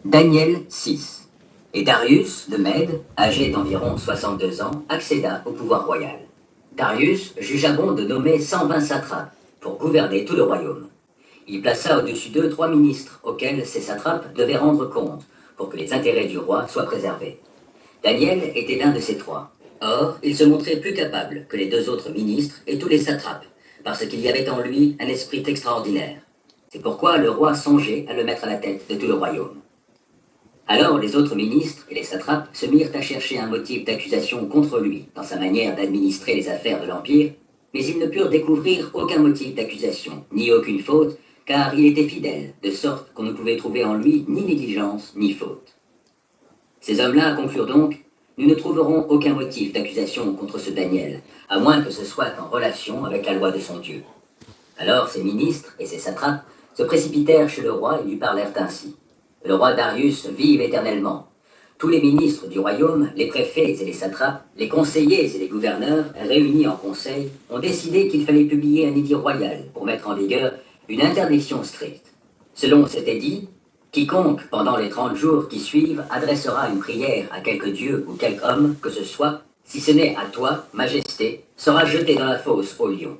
Daniel 6. Et Darius de Mède, âgé d'environ 62 ans, accéda au pouvoir royal. Darius jugea bon de nommer 120 satrapes pour gouverner tout le royaume. Il plaça au-dessus d'eux 3 ministres auxquels ces satrapes devaient rendre compte pour que les intérêts du roi soient préservés. Daniel était l'un de ces 3. Or, il se montrait plus capable que les 2 autres ministres et tous les satrapes, parce qu'il y avait en lui un esprit extraordinaire. C'est pourquoi le roi songeait à le mettre à la tête de tout le royaume. Alors les autres ministres et les satrapes se mirent à chercher un motif d'accusation contre lui dans sa manière d'administrer les affaires de l'Empire, mais ils ne purent découvrir aucun motif d'accusation, ni aucune faute, car il était fidèle, de sorte qu'on ne pouvait trouver en lui ni négligence ni faute. Ces hommes-là conclurent donc: nous ne trouverons aucun motif d'accusation contre ce Daniel, à moins que ce soit en relation avec la loi de son Dieu. Alors ces ministres et ces satrapes se précipitèrent chez le roi et lui parlèrent ainsi: le roi Darius vive éternellement. Tous les ministres du royaume, les préfets et les satrapes, les conseillers et les gouverneurs, réunis en conseil, ont décidé qu'il fallait publier un édit royal pour mettre en vigueur une interdiction stricte. Selon cet édit, quiconque, pendant les 30 jours qui suivent, adressera une prière à quelque dieu ou quelque homme que ce soit, si ce n'est à toi, Majesté, sera jeté dans la fosse au lion.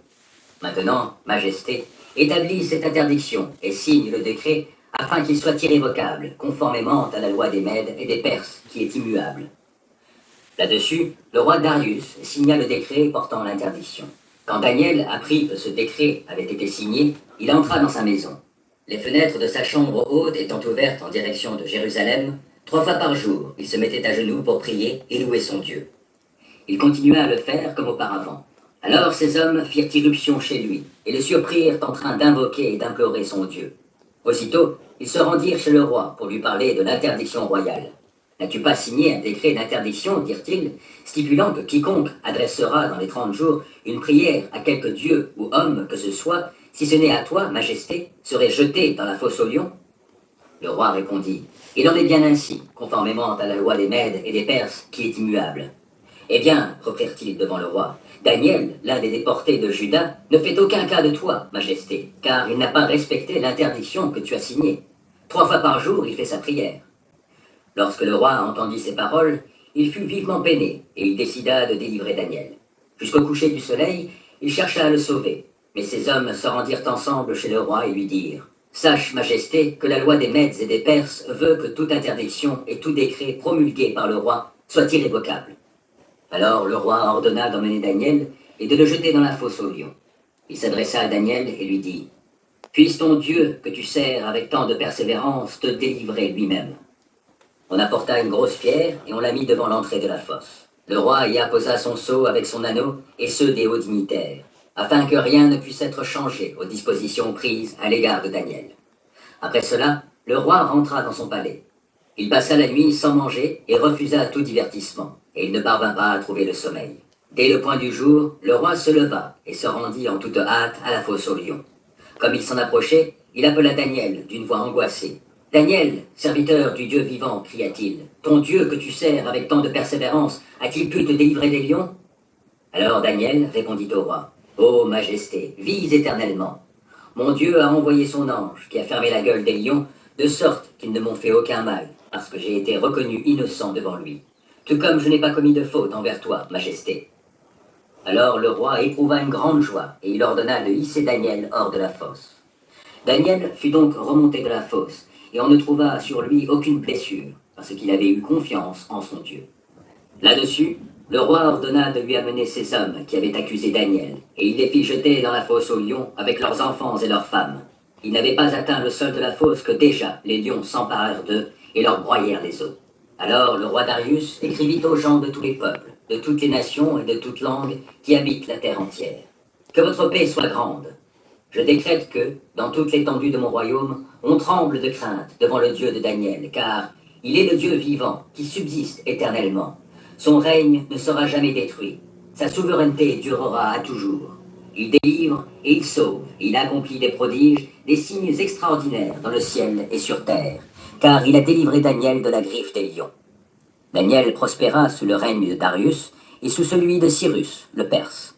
Maintenant, Majesté, établis cette interdiction et signe le décret afin qu'il soit irrévocable, conformément à la loi des Mèdes et des Perses, qui est immuable. Là-dessus, le roi Darius signa le décret portant l'interdiction. Quand Daniel apprit que ce décret avait été signé, il entra dans sa maison. Les fenêtres de sa chambre haute étant ouvertes en direction de Jérusalem, 3 fois par jour, il se mettait à genoux pour prier et louer son Dieu. Il continua à le faire comme auparavant. Alors ces hommes firent irruption chez lui, et le surprirent en train d'invoquer et d'implorer son Dieu. Aussitôt, ils se rendirent chez le roi pour lui parler de l'interdiction royale. « N'as-tu pas signé un décret d'interdiction, dirent-ils, stipulant que quiconque adressera dans les 30 jours une prière à quelque dieu ou homme que ce soit, si ce n'est à toi, Majesté, serait jeté dans la fosse aux lions ?» Le roi répondit: « Il en est bien ainsi, conformément à la loi des Mèdes et des Perses, qui est immuable. » « Eh bien, reprirent-ils devant le roi, Daniel, l'un des déportés de Juda, ne fait aucun cas de toi, Majesté, car il n'a pas respecté l'interdiction que tu as signée. 3 fois par jour, il fait sa prière. » Lorsque le roi entendit ces paroles, il fut vivement peiné, et il décida de délivrer Daniel. Jusqu'au coucher du soleil, il chercha à le sauver, mais ces hommes se rendirent ensemble chez le roi et lui dirent: « Sache, Majesté, que la loi des Mèdes et des Perses veut que toute interdiction et tout décret promulgué par le roi soit irrévocable. » Alors le roi ordonna d'emmener Daniel et de le jeter dans la fosse aux lions. Il s'adressa à Daniel et lui dit: « Puisse ton Dieu, que tu sers avec tant de persévérance, te délivrer lui-même. » On apporta une grosse pierre et on la mit devant l'entrée de la fosse. Le roi y apposa son sceau avec son anneau et ceux des hauts dignitaires, afin que rien ne puisse être changé aux dispositions prises à l'égard de Daniel. Après cela, le roi rentra dans son palais. Il passa la nuit sans manger et refusa tout divertissement, et il ne parvint pas à trouver le sommeil. Dès le point du jour, le roi se leva et se rendit en toute hâte à la fosse aux lions. Comme il s'en approchait, il appela Daniel d'une voix angoissée. « Daniel, serviteur du Dieu vivant, cria-t-il, ton Dieu que tu sers avec tant de persévérance, a-t-il pu te délivrer des lions ?» Alors Daniel répondit au roi: « Ô Majesté, vis éternellement. Mon Dieu a envoyé son ange qui a fermé la gueule des lions, de sorte qu'ils ne m'ont fait aucun mal, parce que j'ai été reconnu innocent devant lui. Tout comme je n'ai pas commis de faute envers toi, Majesté. » Alors le roi éprouva une grande joie, et il ordonna de hisser Daniel hors de la fosse. Daniel fut donc remonté de la fosse, et on ne trouva sur lui aucune blessure, parce qu'il avait eu confiance en son Dieu. Là-dessus, le roi ordonna de lui amener ces hommes qui avaient accusé Daniel, et il les fit jeter dans la fosse aux lions avec leurs enfants et leurs femmes. Ils n'avaient pas atteint le sol de la fosse que déjà les lions s'emparèrent d'eux et leur broyèrent les os. Alors le roi Darius écrivit aux gens de tous les peuples, de toutes les nations et de toutes langues qui habitent la terre entière: « Que votre paix soit grande. Je décrète que, dans toute l'étendue de mon royaume, on tremble de crainte devant le Dieu de Daniel, car il est le Dieu vivant qui subsiste éternellement. Son règne ne sera jamais détruit. Sa souveraineté durera à toujours. Il délivre et il sauve. Il accomplit des prodiges, des signes extraordinaires dans le ciel et sur terre, car il a délivré Daniel de la griffe des lions. » Daniel prospéra sous le règne de Darius et sous celui de Cyrus, le Perse.